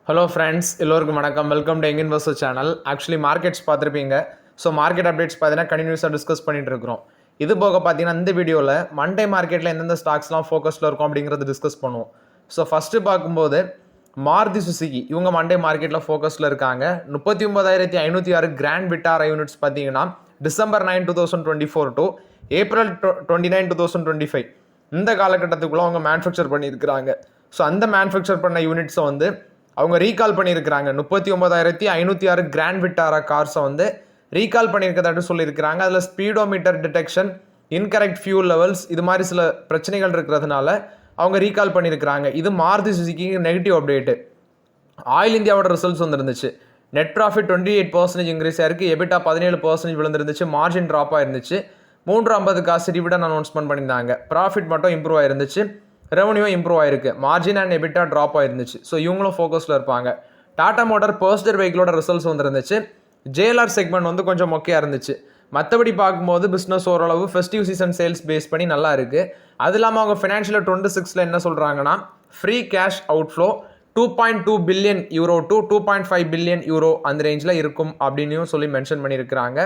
Hello friends, எல்லோருக்கும் வணக்கம். Welcome to young investor channel. Actually markets பார்த்துருப்பீங்க. ஸோ மார்க்கெட் அப்டேட்ஸ் பார்த்தீங்கன்னா கண்டினியூஸாக டிஸ்கஸ் பண்ணிட்டு இருக்கிறோம். இது போக பார்த்தீங்கன்னா இந்த வீடியோவில் மண்டே மார்க்கெட்டில் எந்தெந்த ஸ்டாக்ஸ்லாம் ஃபோக்கஸில் இருக்கும் அப்படிங்கிறத டிஸ்கஸ் பண்ணுவோம். ஸோ ஃபஸ்ட்டு பார்க்கும்போது மாருதி சுசுகி இவங்க மண்டே மார்க்கெட்டில் ஃபோக்கஸில் இருக்காங்க. 39,506 கிராண்ட் விட்டாரா யூனிட்ஸ் பார்த்தீங்கன்னா December 9, 2024 டு April 29, 2025 இந்த காலகட்டத்துக்குள்ளே அவங்க மேனுஃபேக்சர் பண்ணியிருக்கிறாங்க. ஸோ அந்த மேனுஃபேக்சர் பண்ண யூனிட்ஸை வந்து அவங்க ரீகால் பண்ணியிருக்கிறாங்க. 39,506 கிராண்ட் விட்டாரா கார்ஸை வந்து ரீகால் பண்ணியிருக்கதாட்டு சொல்லியிருக்கிறாங்க. அதில் speedometer detection, incorrect fuel levels, இது மாதிரி சில பிரச்சனைகள் இருக்கிறதுனால அவங்க ரீகால் பண்ணியிருக்கிறாங்க. இது மாருதி சுசுகிக்கு நெகட்டிவ் அப்டேட்டு. ஆயில் இந்தியாவோட ரிசல்ட்ஸ் வந்துருந்துச்சு. நெட் ப்ராஃபிட் 28% இன்க்ரீஸ் ஆயிருக்கு. எபிட்டா 17% விழுந்துருந்துச்சு. மார்ஜின் ட்ராப் ஆயிருந்துச்சு. 350 காசு டிவிடன் அனௌன்ஸ்மெண்ட் பண்ணியிருந்தாங்க. ப்ராஃபிட் மட்டும் இம்ப்ரூவ் ஆயிருந்துச்சு. ரெவன்யூவும் இம்ப்ரூவ் ஆயிருக்கு. மார்ஜின் அண்ட் எபிட்டா ட்ராப் ஆயிருந்துச்சு. ஸோ இவங்களும் ஃபோக்கஸில் இருப்பாங்க. டாடா மோட்டார் பர்சனல் வெஹிக்கிளோட ரிசல்ட்ஸ் வந்துருந்துச்சு. ஜேஎல்ஆர் செக்மெண்ட் வந்து கொஞ்சம் மொக்கையாக இருந்துச்சு. மற்றபடி பார்க்கும்போது பிஸ்னஸ் ஓரளவு ஃபெஸ்டிவ் சீசன் சேல்ஸ் பேஸ் பண்ணி நல்லா இருக்குது. அது இல்லாமல் அவங்க ஃபினான்ஷியல் 26 என்ன சொல்கிறாங்கன்னா free cash outflow 2.2 billion euro to 2.5 billion euro அந்த ரேஞ்சில் இருக்கும் அப்படின்னு சொல்லி மென்ஷன் பண்ணியிருக்கிறாங்க.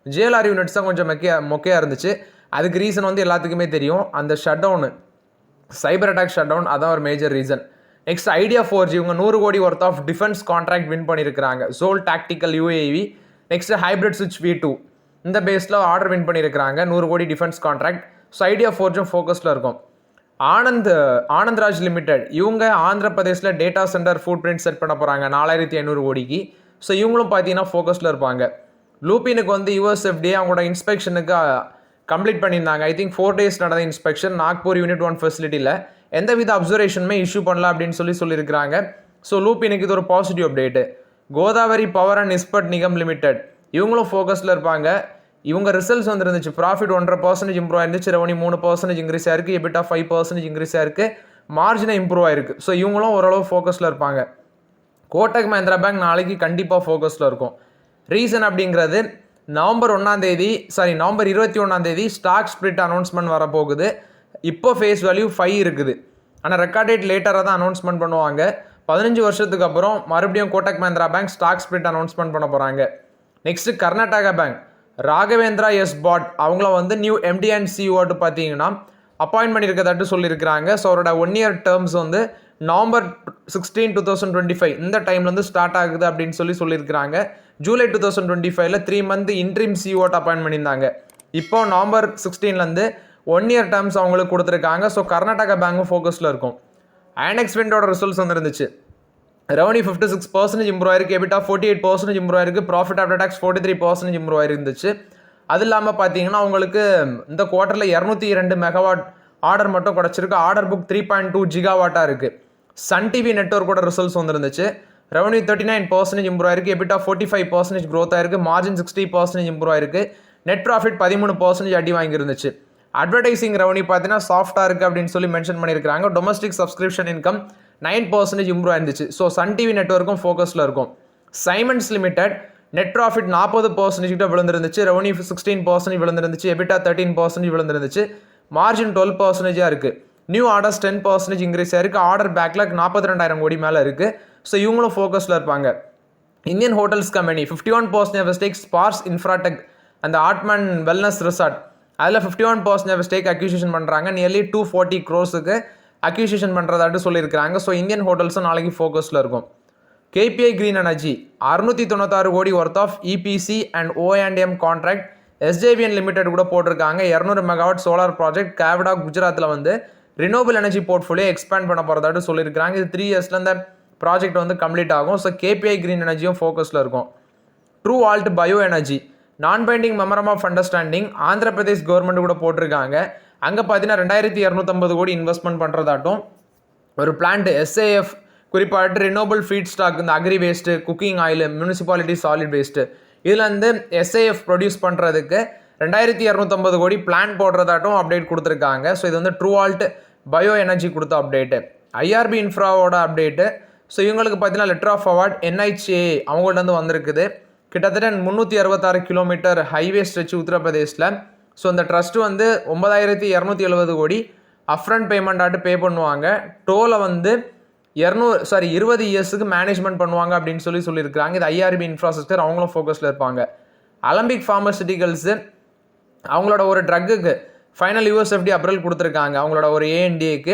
ஜேஎல்ஆர் யூனிட்ஸ் தான் கொஞ்சம் மொக்கையாக இருந்துச்சு. அதுக்கு ரீசன் வந்து எல்லாத்துக்குமே தெரியும். அந்த shut down, cyber attack shut down, அதான் ஒரு major reason. Next idea 4G இவங்க 100 கோடி worth of defence contract win பண்ணியிருக்கிறாங்க. ஜோல் டாக்டிக்கல் UAV. நெக்ஸ்ட் ஹைப்ரிட் சுவிட்ச் V2 இந்த பேஸில் ஆர்டர் வின் பண்ணியிருக்கிறாங்க. 100 கோடி defence contract. So Idea 4G ஃபோக்கஸில் இருக்கும். ஆனந்த்ராஜ் லிமிடெட் இவங்க ஆந்திர பிரதேசில் data centre footprint set பண்ண போகிறாங்க 4,500 கோடிக்கு. ஸோ இவங்களும் பார்த்தீங்கன்னா ஃபோக்கஸில் இருப்பாங்க. லூப்பினுக்கு வந்து USFDA அவங்களோட இன்ஸ்பெக்ஷனுக்கு கம்ப்ளீட் பண்ணியிருந்தாங்க. ஐ திங்க் 4 days நடந்த இன்ஸ்பெக்ஷன். நாக்பூர் யூனிட் 1 ஃபெசிலிட்டியில் எந்தவித அப்சர்வேஷனுமே இஷ்யூ பண்ணல அப்படின்னு சொல்லியிருக்கிறாங்க. ஸோ லூப்பினுக்கு இது ஒரு positive update. Godavari power and Ispat Nigam limited இவங்களும் ஃபோக்கஸில் இருப்பாங்க. இவங்க ரிசல்ட்ஸ் வந்துருந்துச்சு. ப்ராஃபிட் 1.5% இம்ப்ரூவ் ஆயிருந்துச்சு. ரெவன்யூ 3% இன்க்ரீஸ் ஆயிருக்கு. எபிட்டா 5% இன்க்ரீஸ் ஆயிருக்கு. மார்ஜினை இம்ப்ரூவ் ஆயிருக்கு. ஸோ இவங்களும் ஓரளவு ஃபோக்கஸில் இருப்பாங்க. கோட்டக் மஹிந்திரா பேங்க் நாளைக்கு கண்டிப்பாக ஃபோக்கஸில் இருக்கும். ரீசன் அப்படிங்கிறது நவம்பர் 21 ஸ்டாக் ஸ்பிளிட் அனௌன்ஸ்மெண்ட் வரப்போகுது. இப்போ ஃபேஸ் வேல்யூ 5 இருக்குது. ஆனால் ரெக்கார்ட் டேட் லேட்டராக தான் அனௌன்ஸ்மெண்ட் பண்ணுவாங்க. 15 வருஷத்துக்கு அப்புறம் மறுபடியும் Kotak Mahindra bank stock split announcement பண்ண போகிறாங்க. Next Karnataka bank Raghavendra S Bhat அவங்கள வந்து நியூ MD அண்ட் CEO பார்த்தீங்கன்னா அப்பாயின்ட் பண்ணியிருக்கதாட்டு சொல்லியிருக்கிறாங்க. ஸோ அவரோட 1 year டேர்ம்ஸ் வந்து November 16, 2025 இந்த டைம்லேருந்து ஸ்டார்ட் ஆகுது அப்படின்னு சொல்லியிருக்கிறாங்க. July 2025 3 month interim CEO appoint பண்ணியிருந்தாங்க. இப்போ November 16 1 year டேர்ம்ஸ் அவங்களுக்கு கொடுத்துருக்காங்க. ஸோ கர்நாடகா பேங்கும் ஃபோக்கஸில் இருக்கும். ஐனெக்ஸ் விண்டோட ரிசல்ட்ஸ் வந்துருந்துச்சு. ரெவன்யூ 56% இம்ப்ரூவ் ஆயிருக்கு. எபிட்டா 48% இம்ப்ரூவ் ஆயிருக்கு. ப்ராஃபிட் ஆஃப்டர் டாக்ஸ் 43% இம்ப்ரூவ் ஆயிருந்துச்சு. அது இல்லாமல் பார்த்தீங்கன்னா உங்களுக்கு இந்த குவார்ட்டரில் 202 மெகாவாட் ஆர்டர் மட்டும் கிடச்சிருக்கு. ஆர்டர் புக் 3.2 ஜிகாவாட்டாக இருக்குது. சன் டிவி நெட்வொர்க்கோட ரிசல்ட்ஸ் வந்துருந்துச்சு. ரெவன்யூ 39% இம்ப்ரூவ் ஆயிருக்கு. எபிட்டா 45% க்ரோத் ஆயிருக்கு. மார்ஜின் 60% இம்ப்ரூவ் ஆயிருக்கு. நெட் ப்ராஃபிட் 13% அடி வாங்கியிருந்துச்சு. அட்வர்டைசிங் ரெவன்யூ பார்த்தீங்கன்னா சாஃப்டாக இருக்குது அப்படின்னு சொல்லி மென்ஷன் பண்ணியிருக்காங்க. டொமஸ்டிக் சப்ஸ்கிரிப்ஷன் இன்கம் 9% இம்ப்ரூவ் ஆயிருந்துச்சு. ஸோ சன் டிவி நெட்வொர்க்கும் ஃபோக்கஸில் இருக்கும். சைமன்ஸ் லிமிடெட் நெட் ப்ராஃபிட் 40% கிட்ட விழுந்துருந்துச்சு. ரெவன்யூ 16% விழுந்துருந்துச்சு. எபிட்டா 13% விழுந்துருந்துச்சு. மார்ஜின் 12% இருக்குது. நியூ ஆர்டர்ஸ் 10% இன்க்ரீஸ் ஆயிருக்கு. ஆர்டர் பேக்லாக் 42,000 கோடி மேலே இருக்குது. ஸோ இவங்களும் ஃபோக்கஸில் இருப்பாங்க. Indian hotels company 51% stake Sparsh infratech அந்த ஆர்ட்மன் வெல்னஸ் ரிசார்ட் அதில் 51% ஸ்டேக் அக்யூசியேஷன் பண்ணுறாங்க. நியர்லி 240 crores அக்யூசியேஷன் பண்ணுறதாட்டு சொல்லியிருக்கிறாங்க. ஸோ இந்தியன் ஹோட்டல்ஸும் நாளைக்கு ஃபோக்கஸில் இருக்கும். KPI green energy 696 crore worth of EPC and O&M contract SJVN limited கூட போட்டிருக்காங்க. 200 மெகாவாட் சோலார் ப்ராஜெக்ட் கேவடா குஜராத்தில் வந்து ரினோவபிள் எனர்ஜி போர்ட்ஃபோலியோ எக்ஸ்பேண்ட் பண்ண போகிறதாட்டு சொல்லியிருக்கிறாங்க. இது 3 years இந்த ப்ராஜெக்ட் வந்து கம்ப்ளீட் ஆகும். ஸோ KPI கிரீன் எனர்ஜியும் ஃபோக்கஸில் இருக்கும். True alt bio energy non binding memorandum of understanding Andhra Pradesh government கூட போட்டிருக்காங்க. அங்கே பார்த்தீங்கன்னா 2,250 கோடி இன்வெஸ்ட்மெண்ட் பண்ணுறதாட்டும் ஒரு பிளான்ட் SAF குறிப்பாட்டு ரினோவபிள் ஃபீட் ஸ்டாக் இந்த agri waste, cooking oil, municipality solid waste இதில் வந்து SAF ப்ரொடியூஸ் பண்ணுறதுக்கு 2,250 கோடி பிளான் போடுறதாட்டும் அப்டேட் கொடுத்துருக்காங்க. ஸோ இது வந்து ட்ரூ ஆல்ட் பயோ எனர்ஜி கொடுத்த அப்டேட்டு. IRB இன்ஃப்ராவோட அப்டேட்டு. ஸோ இவங்களுக்கு பார்த்தீங்கன்னா லெட்டர் ஆஃப் அவார்ட் NHA அவங்கள்ட்ட வந்திருக்குது. கிட்டத்தட்ட 366 கிலோமீட்டர் ஹைவே ஸ்ட்ரெச் உத்தரப்பிரதேசில். ஸோ இந்த ட்ரஸ்ட்டு வந்து 9,270 கோடி அப்ரண்ட் பேமெண்ட் பே பண்ணுவாங்க. டோலை வந்து 20 இயர்ஸுக்கு மேனேஜ்மெண்ட் பண்ணுவாங்க அப்படின்னு சொல்லியிருக்காங்க. இது ஐஆர்பி இன்ஃப்ராஸ்ட்ரக்சர், அவங்களும் ஃபோக்கஸில் இருப்பாங்க. அலம்பிக் ஃபார்மசூட்டிகல்ஸு அவங்களோட ஒரு ட்ரக்குக்கு ஃபைனல் யூஎஸ்எஃப்டி அப்ரூவல் கொடுத்துருக்காங்க. அவங்களோட ஒரு ஏஎன்டிஏக்கு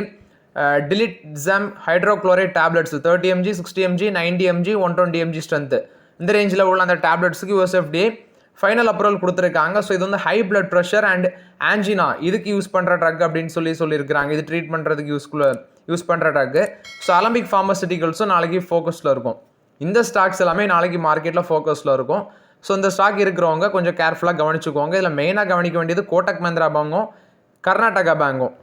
diltiazem hydrochloride tablets 30 mg 60 mg 90 mg 120 mg strength இந்த ரேஞ்சில் உள்ள அந்த டேப்லெட்ஸுக்கு யூஎஸ்எஃப்டிஏ ஃபைனல் அப்ரூவல் கொடுத்துருக்காங்க. ஸோ இது வந்து high blood pressure and angina இதுக்கு யூஸ் பண்ணுற ட்ரக் அப்படின்னு சொல்லியிருக்கிறாங்க. இது ட்ரீட் பண்ணுறதுக்கு யூஸ் பண்ணுற ட்ரக்கு. ஸோ அலம்பிக் ஃபார்மசூட்டிகல்ஸும் நாளைக்கு ஃபோக்கஸில் இருக்கும். இந்த ஸ்டாக்ஸ் எல்லாமே நாளைக்கு மார்க்கெட்டில் ஃபோக்கஸில் இருக்கும். ஸோ இந்த ஸ்டாக் இருக்கிறவங்க கொஞ்சம் கேர்ஃபுல்லாக கவனிச்சுக்கோங்க. இதில் மெயினாக கவனிக்க வேண்டியது கோட்டக் மஹிந்திரா பேங்கும் கர்நாடகா பேங்கும்.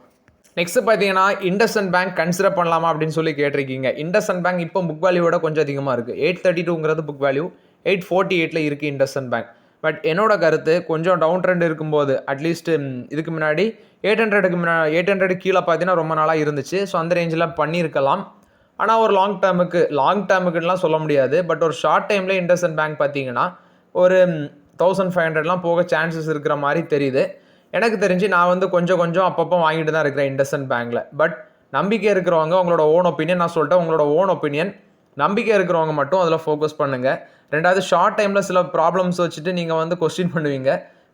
நெக்ஸ்ட் பார்த்தீங்கன்னா இண்டஸ்இண்ட் பேங்க் கன்சிடர் பண்ணலாமா அப்படின்னு கேட்டிருக்கீங்க. இண்டஸ்இண்ட் பேங்க் இப்போ புக் வேல்யூவோட கொஞ்சம் அதிகமாக இருக்குது. 832ங்கிறது புக் வேல்யூ, 848 இருக்குது இண்டஸ்இண்ட் பேங்க். பட் என்னோட கருத்து கொஞ்சம் டவுன் ட்ரெண்ட் இருக்கும்போது அட்லீஸ்ட் இதுக்கு முன்னாடி 800 கீழே பார்த்தீங்கன்னா ரொம்ப நாளாக இருந்துச்சு. ஸோ அந்த ரேஞ்சில் பண்ணியிருக்கலாம். ஆனால் ஒரு லாங் டேர்முக்குலாம் சொல்ல முடியாது. பட் ஒரு ஷார்ட் டைமில் இண்டஸ்இண்ட் பேங்க் பார்த்தீங்கன்னா ஒரு 1500 போக சான்சஸ் இருக்கிற மாதிரி தெரியுது. எனக்கு தெரிஞ்சு நான் வந்து கொஞ்சம் அப்பப்போ வாங்கிட்டு தான் இருக்கிறேன் இண்டஸ்இண்ட் பேங்க்கில். பட் நம்பிக்கை இருக்கிறவங்க உங்களோட ஓன் ஒப்பீனியன் நான் சொல்லிட்டேன். உங்களோட ஓன் ஒப்பீனியன் நம்பிக்கை இருக்கிறவங்க மட்டும் அதில் ஃபோக்கஸ் பண்ணுங்கள். ரெண்டாவது ஷார்ட் டைமில் சில ப்ராப்ளம்ஸ் வச்சுட்டு நீங்கள் வந்து கொஸ்டின் பண்ணுவீங்க.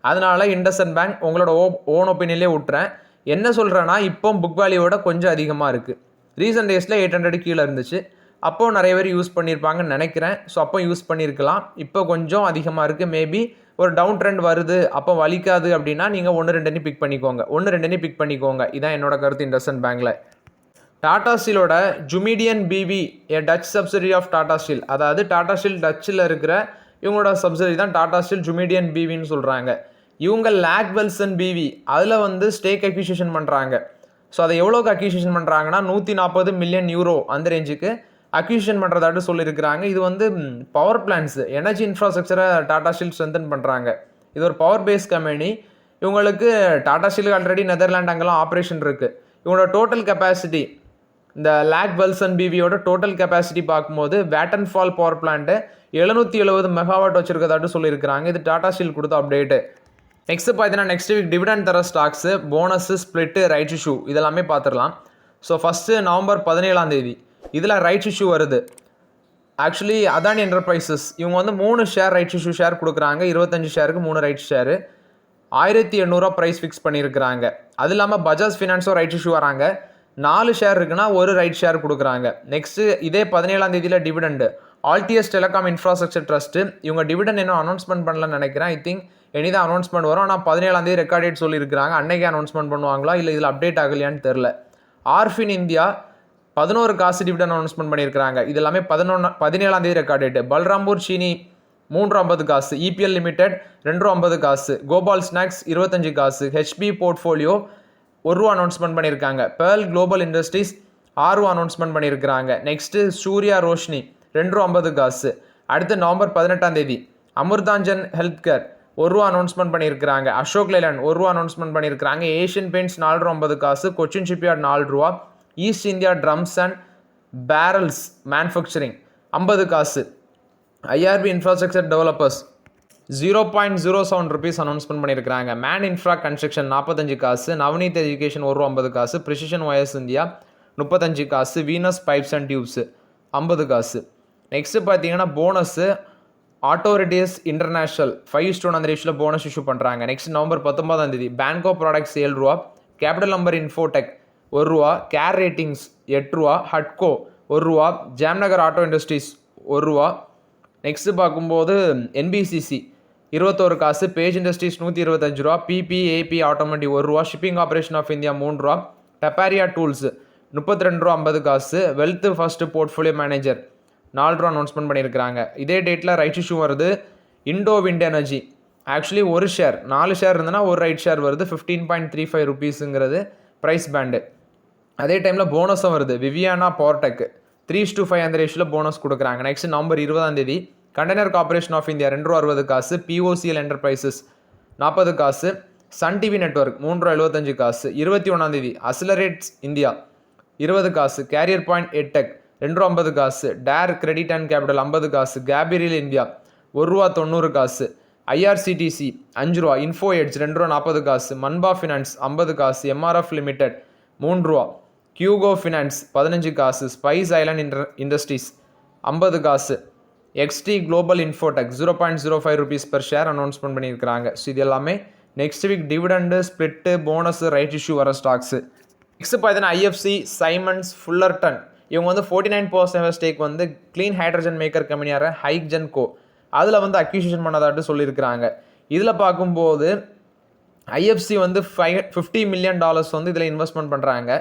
அதனால இண்டஸ்இண்ட் பேங்க் உங்களோட ஓன் ஒப்பீனியன்லேயே விட்டுறேன். என்ன சொல்கிறேன்னா இப்போ புக் வேல்யூவோட கொஞ்சம் அதிகமாக இருக்குது. ரீசெண்ட் டேஸில் 800 கீழே இருந்துச்சு. அப்போது நிறைய பேர் யூஸ் பண்ணியிருப்பாங்கன்னு நினைக்கிறேன். ஸோ அப்போ யூஸ் பண்ணியிருக்கலாம். இப்போ கொஞ்சம் அதிகமாக இருக்குது. மேபி ஒரு டவுன் ட்ரெண்ட் வருது அப்போ வலிக்காது அப்படின்னா நீங்கள் 1-2 பிக் பண்ணிக்கோங்க. இதான் என்னோட கருத்து இண்டஸ்இண்ட் பேங்க்கில். டாடா ஸ்டீலோட IJmuiden BV Dutch subsidiary of Tata Steel, அதாவது டாடா ஸ்டீல் டச்சில் இருக்கிற இவங்களோட சப்சிடரி தான் டாடா ஸ்டீல் ஜுமிடியன் பிவின்னு சொல்கிறாங்க. இவங்க லாக்வெல்சன் பிவி அதில் வந்து ஸ்டேக் அக்யூசிஷன் பண்ணுறாங்க. ஸோ அதை எவ்வளோக்கு அக்யூசிஷன் பண்ணுறாங்கன்னா 140 மில்லியன் யூரோ அந்த ரேஞ்சுக்கு அக்யூசிஷன் பண்ணுறதாட்டு சொல்லியிருக்கிறாங்க. இது வந்து பவர் பிளான்ஸ் எனர்ஜி இன்ஃப்ராஸ்ட்ரக்சரை டாடா ஸ்டீல் ஸ்ட்ரென்தன் பண்ணுறாங்க. இது ஒரு பவர் பேஸ் கம்பெனி. இவங்களுக்கு டாடா ஸ்டீலுக்கு ஆல்ரெடி நெதர்லாண்ட் அங்கெல்லாம் ஆப்ரேஷன் இருக்குது. இவங்களோட டோட்டல் கெப்பாசிட்டி இந்த லாக்வெல்சன் பிவியோட டோட்டல் கெப்பாசிட்டி பார்க்கும்போது வேட்டன்ஃபால் பவர் பிளான்ட்டு 770 மெகாவாட் வச்சிருக்கதாட்டு சொல்லியிருக்கிறாங்க. இது டாடா ஸ்டீல் கொடுத்த அப்டேட்டு. நெக்ஸ்ட் வீக் டிவிடெண்ட் தர stocks, bonus, split, right issue இதெல்லாமே பார்த்துடலாம். ஸோ ஃபஸ்ட்டு நவம்பர் 17 இதில் ரைட் இஷ்யூ வருது. ஆக்சுவலி அதானி என்டர்பிரைசஸ் இவங்க வந்து 3 ஷேர் ரைட் இஷ்யூ ஷேர் கொடுக்குறாங்க. 25 ஷேருக்கு 3 ரைட் ஷேரு 1800 ப்ரைஸ் ஃபிக்ஸ் பண்ணியிருக்கிறாங்க. அது இல்லாமல் பஜாஜ் ஃபினான்ஸும் ரைட் இஷ்யூ வராங்க. 4 ஷேர் இருக்குன்னா 1 ரைட் ஷேர் கொடுக்குறாங்க. நெக்ஸ்ட்டு இதே 17 டிவிடெண்டு ஆல்டிஎஸ் டெலிகாம் இன்ஃப்ராஸ்ட்ரக்சர் ட்ரஸ்ட்டு இவங்க டிவிடெண்ட் இன்னும் அனௌன்ஸ்மெண்ட் பண்ணலன்னு நினைக்கிறேன். ஐ திங்க் தான் அனௌன்ஸ்மெண்ட் வரும். ஆனால் 17 ரெக்கார்ட் டேட் சொல்லியிருக்கிறாங்க. அன்னைக்கு அனௌன்ஸ்மெண்ட் பண்ணுவாங்களா இல்லை இதில் அப்டேட் ஆகலையான்னு தெரில. ஆர்ஃபின் இந்தியா 11 காசு டிவிடெண்ட் அனௌன்ஸ்மெண்ட் பண்ணியிருக்கிறாங்க. இது எல்லாமே 17 ரெக்கார்ட் டேட்டு. பல்ராம்பூர் சீனி 350 காசு, இபிஎல் லிமிடெட் 250 காசு, கோபால் ஸ்நாக்ஸ் 25 காசு, ஹெச்பி போர்ட்ஃபோலியோ ₹1 அனௌன்ஸ்மெண்ட் பண்ணியிருக்காங்க. பேர்ல் குளோபல் இண்டஸ்ட்ரீஸ் ₹6 அனௌன்ஸ்மெண்ட் பண்ணியிருக்கிறாங்க. நெக்ஸ்ட்டு சூர்யா ரோஷினி ₹250 காசு. அடுத்து November 18 Amrutanjan health care ₹1 announcement பண்ணியிருக்கிறாங்க. அசோக் லேலண்ட் ₹1 அனௌன்ஸ்மெண்ட் பண்ணியிருக்கிறாங்க. ஏஷியன் பெயிண்ட்ஸ் ₹450 காசு, Cochin shipyard ₹4, east India drums and barrels manufacturing 50 காசு, ஐஆர்பி இன்ஃப்ராஸ்ட்ரக்சர் டெவலப்பர்ஸ் ₹0.07 அனௌன்ஸ்மெண்ட் பண்ணியிருக்கிறாங்க. மேன் இன்ஃப்ரா கன்ஸ்ட்ரக்ஷன் 45 காசு, நவநீத் எஜுகேஷன் ₹50 காசு, ப்ரிசிஷன் ஒயர்ஸ் இந்தியா 35 காசு, வீனஸ் பைப்ஸ் அண்ட் டியூப்ஸ் 50 காசு. நெக்ஸ்ட்டு பார்த்தீங்கன்னா போனஸு ஆட்டோரிட்டியஸ் இன்டர்நேஷனல் 5:1 அந்த ரேஷியோவில் போனஸ் இஷ்யூ பண்ணுறாங்க. Next November 19 Banco products ₹7, capital number infotech ₹1, CARE ratings ₹8, ஹட்கோ ₹1, ஜாம்நகர் ஆட்டோ இண்டஸ்ட்ரீஸ் ₹1. நெக்ஸ்ட்டு பார்க்கும்போது என்பிசிசி 21 காசு, Page industries ₹125, PPAP automotive ₹1, shipping operation of India ₹3, Taparia tools ₹32.50 காசு, wealth first portfolio manager ₹4 announcement பண்ணியிருக்கிறாங்க. இதே டேட்டில் ரைட் இஷ்யூ வருது. Indo wind energy actually 1 share 4 share இருந்ததுன்னா 1 right share வருது. ₹15.35 ப்ரைஸ் பேண்டு. அதே டைமில் போனஸும் வருது. விவியானா பவர்டெக் 3:5 அந்த ரேஷியோவில் போனஸ் கொடுக்குறாங்க. Next November 20 container corporation of India ₹2.60 காசு, பிஓசிஎல் என்டர்பிரைசஸ் 40 காசு, சன் டிவி நெட்வொர்க் ₹3.75 காசு, 21 அசிலரேட்ஸ் இந்தியா 20 காசு, கேரியர் பாயிண்ட் எட்டெக் ₹2.50 காசு, டேர் கிரெடிட் அண்ட் கேபிட்டல் 50 காசு, கேபிரியல் இந்தியா ₹1.90 காசு, ஐஆர்சிடிசி ₹5, இன்ஃபோ எட்ஜ் ₹2.40 காசு, மன்பா ஃபினான்ஸ் 50 காசு, எம்ஆர்எஃப் லிமிடெட் ₹3, ஹியூகோ ஃபினான்ஸ் 15 காசு, ஸ்பைஸ் ஐலாண்ட் இண்டஸ்ட்ரீஸ் 50 காசு, XT global Infotech 0.05 rupees per share announcement பண்ணியிருக்கிறாங்க. ஸோ இது எல்லாமே next week dividend, split, bonus, right issue வர ஸ்டாக்ஸு. நெக்ஸ்ட் பார்த்தீங்கன்னா ஐஎஃப்சி, சைமன்ஸ், ஃபுல்லர்டன் இவங்க வந்து 49% ஸ்டேக் வந்து க்ளீன் ஹைட்ரஜன் மேக்கர் கம்பெனியார ஹைக்ஜென்கோ அதில் வந்து அக்யூசிஷன் பண்ணதாட்டு சொல்லியிருக்கிறாங்க. இதில் பார்க்கும்போது ஐஎஃப்சி வந்து $50 million வந்து இதில் இன்வெஸ்ட்மெண்ட் பண்ணுறாங்க.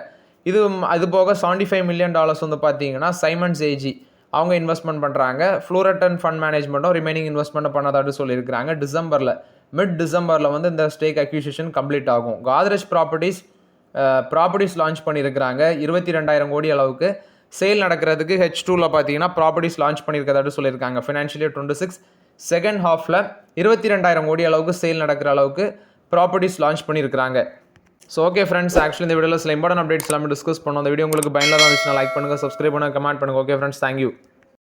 அது போக $75 million வந்து பார்த்தீங்கன்னா சைமன்ஸ் ஏஜி அவங்க இன்வெஸ்ட்மெண்ட் பண்ணுறாங்க. ஃப்ளூரட்டன் ஃபண்ட் மேனேஜ்மெண்ட்டும் ரிமைனிங் இன்வெஸ்ட்மெண்ட் பண்ணதாட்டு சொல்லியிருக்கிறாங்க. மிட் டிசம்பரில் வந்து இந்த ஸ்டேக் அக்யூசிஷன் கம்ப்ளீட் ஆகும். காத்ரேஜ் ப்ராப்பர்ட்டிஸ் லான்ச் பண்ணியிருக்கிறாங்க. 22,000 கோடி அளவுக்கு சேல் நடக்கிறதுக்கு H2ல பார்த்தீங்கன்னா ப்ராப்பர்ட்டிஸ் லான்ச் பண்ணியிருக்கிறதாட்டு சொல்லியிருக்காங்க. ஃபினான்ஷியல் இயர் 26 செகண்ட் ஹாஃபில் 22,000 கோடி அளவுக்கு சேல் நடக்கிற அளவுக்கு ப்ராப்பர்ட்டிஸ் லான்ச் பண்ணியிருக்கிறாங்க. ஸோ ஓகே ஃப்ரெண்ட்ஸ், ஆக்சுவலி இந்த வீடியோவில் சில இம்பார்ட்டன்ட் அப்டேட்ஸ் எல்லாமே டிஸ்கஸ் பண்ணோம். இந்த வீடியோ உங்களுக்கு பயனில் தான் இருந்துச்சுன்னா லைக் பண்ணுங்கள், சப்ஸ்கிரைப் பண்ணுங்கள், கமெண்ட் பண்ணுங்கள். Okay friends, thank you.